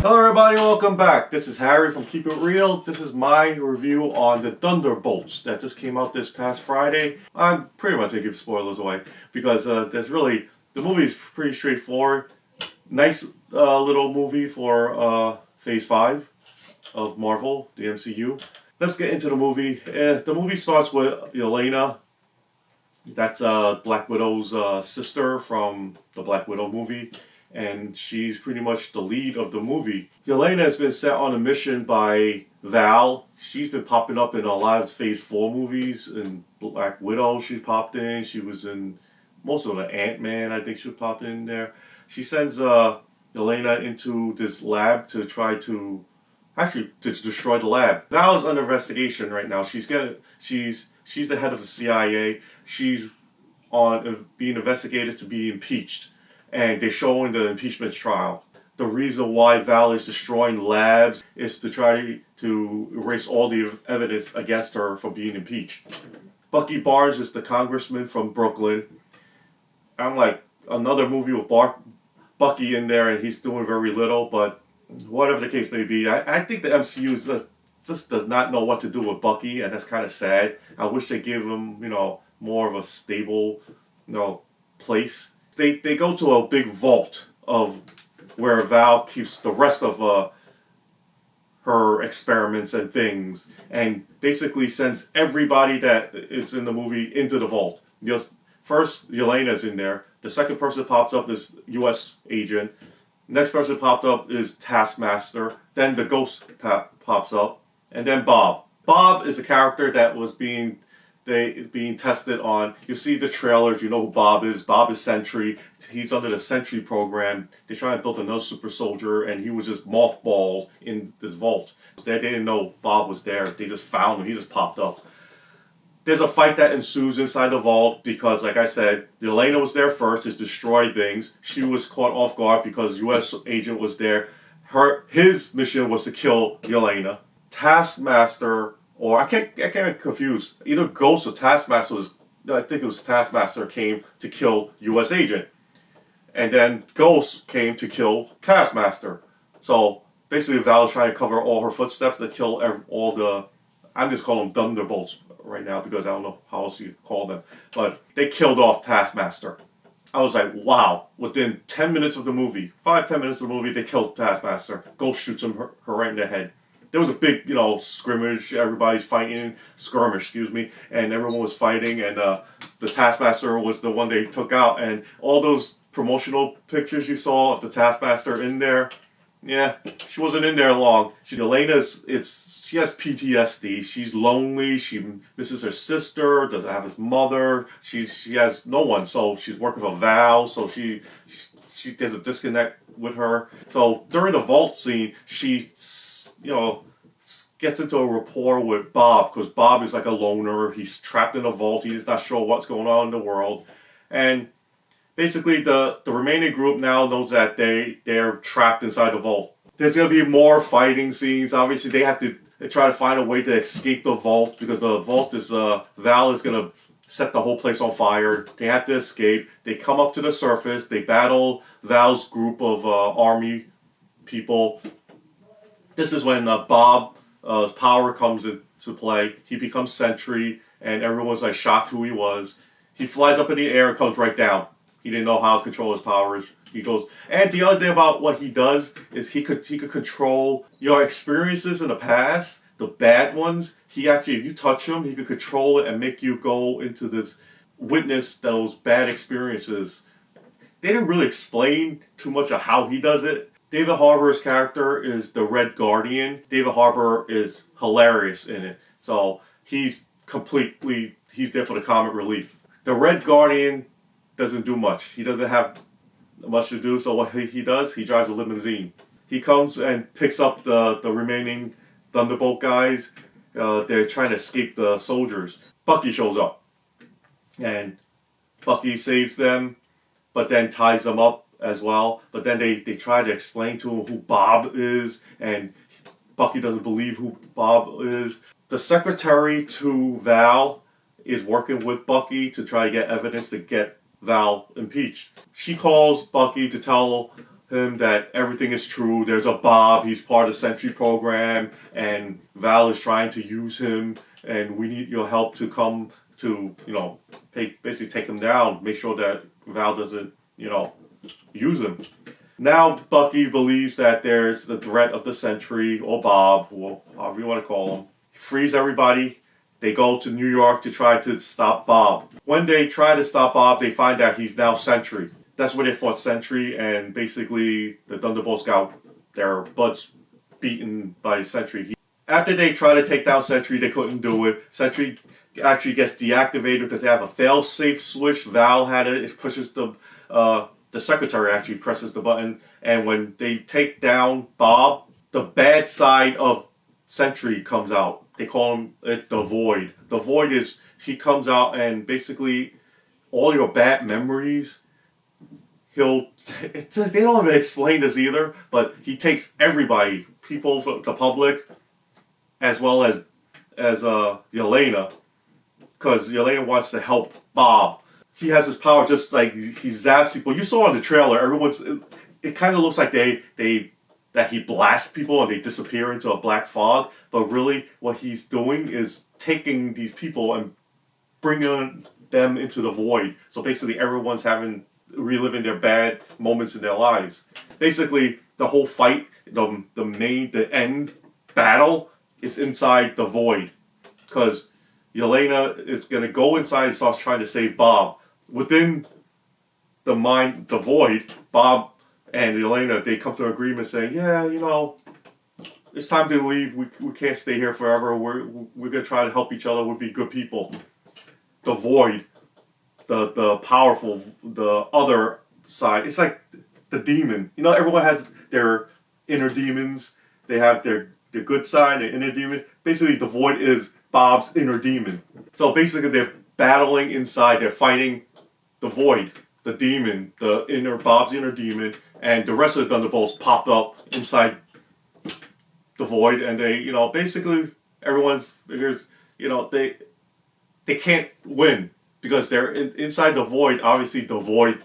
Hello everybody, welcome back. This is Harry from Keep It Real. This is my review on the Thunderbolts that just came out this past Friday. I'm pretty much going to give spoilers away because the movie is pretty straightforward. Nice little movie for Phase 5 of Marvel, the MCU. Let's get into the movie. The movie starts with Yelena. That's Black Widow's sister from the Black Widow movie. And she's pretty much the lead of the movie. Yelena has been sent on a mission by Val. She's been popping up in a lot of Phase 4 movies. In Black Widow, she popped in. She was in most of the Ant-Man, I think she popped in there. She sends Yelena into this lab to try to destroy the lab. Val is under investigation right now. She's the head of the CIA. She's being investigated to be impeached. And they're showing the impeachment trial. The reason why Val is destroying labs is to try to erase all the evidence against her for being impeached. Bucky Barnes is the congressman from Brooklyn. I'm like, another movie with Bucky in there, and he's doing very little, but whatever the case may be, I think the MCU just does not know what to do with Bucky, and that's kind of sad. I wish they gave him, more of a stable, place. They go to a big vault of where Val keeps the rest of her experiments and things, and basically sends everybody that is in the movie into the vault. First, Yelena's in there. The second person that pops up is U.S. agent. Next person popped up is Taskmaster. Then the Ghost pops up, and then Bob. Bob is a character that was being tested on. You see the trailers, you know who Bob is. Bob is Sentry. He's under the Sentry program. They try to build another super soldier, and he was just mothballed in this vault. They didn't know Bob was there. They just found him. He just popped up. There's a fight that ensues inside the vault because, like I said, Yelena was there first to destroy things. She was caught off guard because U.S. agent was there. His mission was to kill Yelena. Taskmaster, or I can't get confused. Either Ghost or Taskmaster I think it was Taskmaster came to kill U.S. agent. And then Ghost came to kill Taskmaster. So basically Val is trying to cover all her footsteps to kill I'm just calling them Thunderbolts right now because I don't know how else you call them. But they killed off Taskmaster. I was like, wow. Within 10 minutes of the movie, 5-10 minutes of the movie, they killed Taskmaster. Ghost shoots her right in the head. There was a big, scrimmage. Everybody's fighting, and everyone was fighting, and the Taskmaster was the one they took out. And all those promotional pictures you saw of the Taskmaster in there, yeah, she wasn't in there long. She has PTSD. She's lonely. She misses her sister. Doesn't have his mother. She has no one. So she's working for Val. So she there's a disconnect with her. So during the vault scene, she gets into a rapport with Bob because Bob is like a loner. He's trapped in a vault. He's not sure what's going on in the world. And basically the remaining group now knows that they're trapped inside the vault. There's going to be more fighting scenes. Obviously, they try to find a way to escape the vault because the vault is, Val is going to set the whole place on fire. They have to escape. They come up to the surface. They battle Val's group of army people. This is when Bob's power comes into play. He becomes Sentry, and everyone's like shocked who he was. He flies up in the air and comes right down. He didn't know how to control his powers. He goes, and the other thing about what he does is he could control your experiences in the past, the bad ones. If you touch him, he could control it and make you go into witness those bad experiences. They didn't really explain too much of how he does it. David Harbour's character is the Red Guardian. David Harbour is hilarious in it. So he's there for the comic relief. The Red Guardian doesn't do much. He doesn't have much to do, so what he does, he drives a limousine. He comes and picks up the remaining Thunderbolt guys. They're trying to escape the soldiers. Bucky shows up. And Bucky saves them, but then ties them up as well. But then they try to explain to him who Bob is, and Bucky doesn't believe who Bob is. The secretary to Val is working with Bucky to try to get evidence to get Val impeached. She calls Bucky to tell him that everything is true. There's a Bob, he's part of the Sentry program, and Val is trying to use him, and we need your help to come to, basically take him down, make sure that Val doesn't, use him. Now Bucky believes that there's the threat of the Sentry, or Bob, or however you want to call him. He frees everybody. They go to New York to try to stop Bob. When they try to stop Bob, they find out he's now Sentry. That's where they fought Sentry, and basically the Thunderbolts got their butts beaten by Sentry. After they try to take down Sentry, they couldn't do it. Sentry actually gets deactivated because they have a fail-safe switch. Val had it. It pushes the secretary actually presses the button, and when they take down Bob, the bad side of Sentry comes out. They call it the Void. The Void is, he comes out and basically all your bad memories, they don't even explain this either, but he takes everybody, people, the public, as well as Yelena, because Yelena wants to help Bob. He has his power just like he zaps people. You saw in the trailer, it kind of looks like that he blasts people and they disappear into a black fog. But really, what he's doing is taking these people and bringing them into the void. So basically, everyone's reliving their bad moments in their lives. Basically, the whole fight, the end battle is inside the void, because Yelena is gonna go inside and starts trying to save Bob. Within the void, Bob and Yelena, they come to an agreement saying, yeah, it's time to leave. We can't stay here forever. We're gonna try to help each other. We'll be good people. The void, the powerful, the other side. It's like the demon. Everyone has their inner demons. They have their good side, their inner demon. Basically, the void is Bob's inner demon. So basically, they're battling inside. They're fighting the void, the demon, Bob's inner demon, and the rest of the Thunderbolts popped up inside the void, and they, basically everyone figures, they can't win because they're inside the void. Obviously, the void,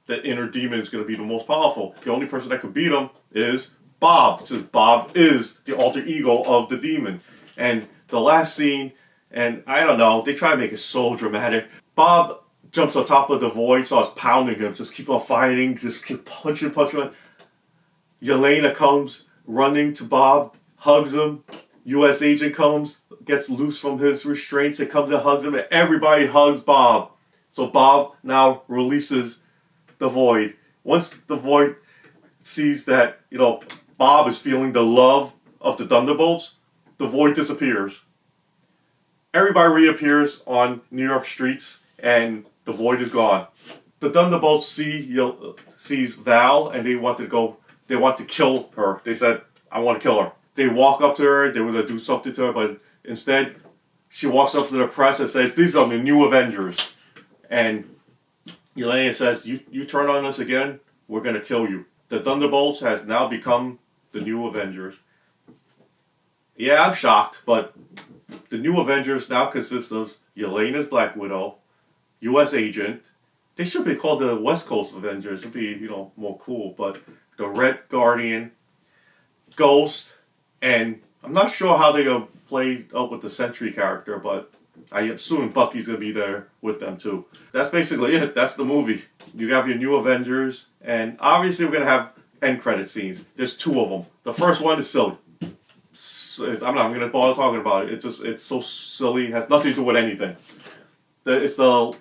the inner demon, is going to be the most powerful. The only person that could beat him is Bob, since Bob is the alter ego of the demon. And the last scene, and I don't know, they try to make it so dramatic. Bob jumps on top of the void, starts pounding him, just keep on fighting, just keep punching him. Yelena comes running to Bob, hugs him. U.S. agent comes, gets loose from his restraints, and comes and hugs him, and everybody hugs Bob. So Bob now releases the void. Once the void sees that, Bob is feeling the love of the Thunderbolts, the void disappears. Everybody reappears on New York streets, and the void is gone. The Thunderbolts sees Val, and they want to kill her. They said, I want to kill her. They walk up to her, they were going to do something to her, but instead, she walks up to the press and says, these are the new Avengers. And Yelena says, you turn on us again, we're going to kill you. The Thunderbolts has now become the new Avengers. Yeah, I'm shocked, but the new Avengers now consist of Yelena's Black Widow, U.S. Agent. They should be called the West Coast Avengers. It'd be, more cool. But the Red Guardian, Ghost, and I'm not sure how they're going to play up with the Sentry character, but I assume Bucky's going to be there with them too. That's basically it. That's the movie. You have your new Avengers, and obviously we're going to have end credit scenes. There's two of them. The first one is silly. I'm not going to bother talking about it. It's so silly. It has nothing to do with anything. It's the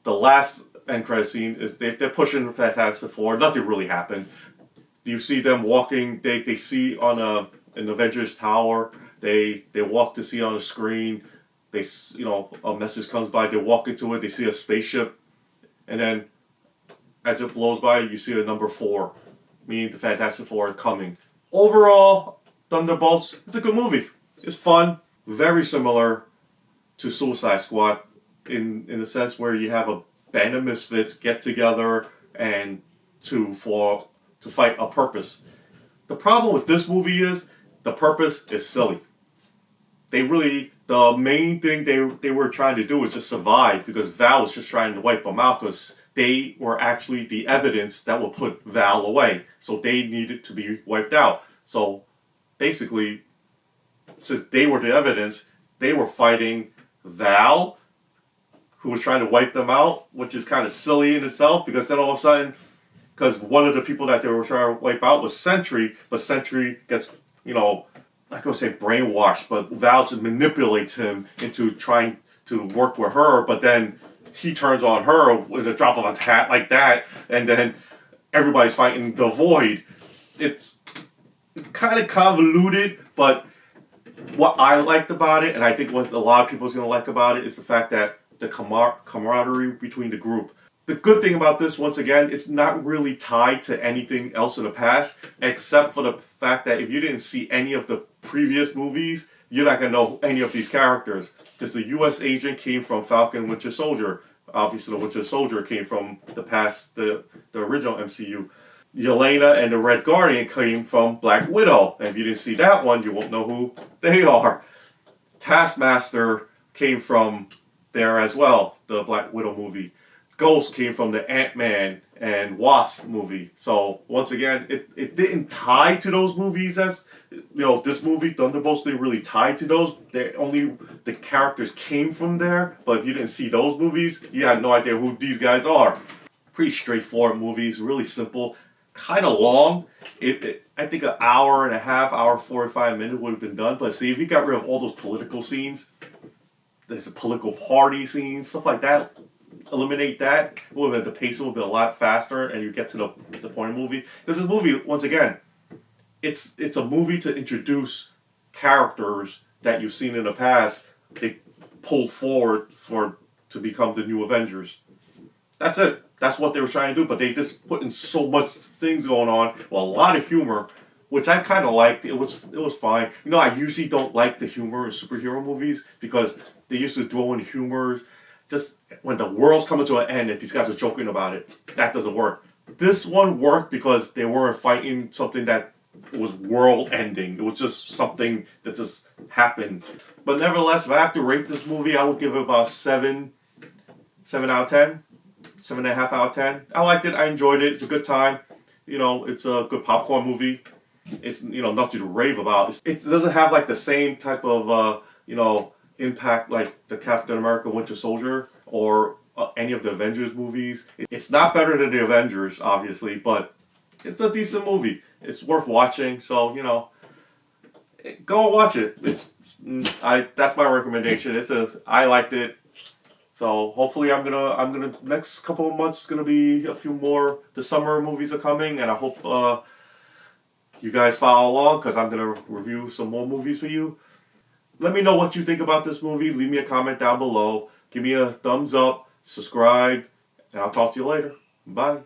last end credit scene is they're pushing Fantastic Four. Nothing really happened. You see them walking. They see on an Avengers Tower. They walk to see on a screen. A message comes by. They walk into it. They see a spaceship, and then as it blows by, you see a number 4, meaning the Fantastic Four are coming. Overall, Thunderbolts, it's a good movie. It's fun. Very similar to Suicide Squad in the sense where you have a band of misfits get together and to fight a purpose. The problem with this movie is the purpose is silly. The main thing they were trying to do was just survive, because Val was just trying to wipe them out because they were actually the evidence that would put Val away. So they needed to be wiped out. So basically, since they were the evidence, they were fighting Val, who was trying to wipe them out, which is kind of silly in itself, because then all of a sudden, because one of the people that they were trying to wipe out was Sentry, but Sentry gets, I'm not going to say brainwashed, but Val just manipulates him into trying to work with her, but then he turns on her with a drop of a hat like that, and then everybody's fighting the Void. It's kind of convoluted, but what I liked about it, and I think what a lot of people is going to like about it, is the fact that the camaraderie between the group. The good thing about this, once again, it's not really tied to anything else in the past, except for the fact that if you didn't see any of the previous movies, you're not going to know any of these characters. Because the U.S. agent came from Falcon Winter Soldier. Obviously, the Winter Soldier came from the original MCU. Yelena and the Red Guardian came from Black Widow. And if you didn't see that one, you won't know who they are. Taskmaster came from there as well, the Black Widow movie. Ghost came from the Ant-Man and Wasp movie. So, once again, it didn't tie to those movies as, this movie, Thunderbolts, didn't really tie to those. Only the characters came from there. But if you didn't see those movies, you had no idea who these guys are. Pretty straightforward movies, really simple, kind of long. I think an hour and a half, hour 45 minutes would have been done. But see, if you got rid of all those political scenes, there's a political party scene, stuff like that. Eliminate that, the pacing would have been a lot faster, and you get to the point of the movie. Because this movie, once again, it's a movie to introduce characters that you've seen in the past. They pulled forward to become the new Avengers. That's it. That's what they were trying to do. But they just put in so much things going on. Well, a lot of humor, which I kind of liked. It was fine. I usually don't like the humor in superhero movies because they used to throw in humor just when the world's coming to an end and these guys are joking about it. That doesn't work. This one worked because they weren't fighting something that was world ending. It was just something that just happened. But nevertheless, if I have to rate this movie, I would give it about 7 out of 10. 7.5 out of 10. I liked it. I enjoyed it. It's a good time. It's a good popcorn movie. It's, nothing to rave about. It doesn't have like the same type of, impact like the Captain America Winter Soldier or any of the Avengers movies. It's not better than the Avengers, obviously, but it's a decent movie. It's worth watching, so, go and watch it. That's my recommendation. I liked it. So hopefully I'm gonna next couple of months is gonna be a few more. The summer movies are coming, and I hope you guys follow along because I'm gonna review some more movies for you. Let me know what you think about this movie. Leave me a comment down below. Give me a thumbs up, subscribe, and I'll talk to you later. Bye.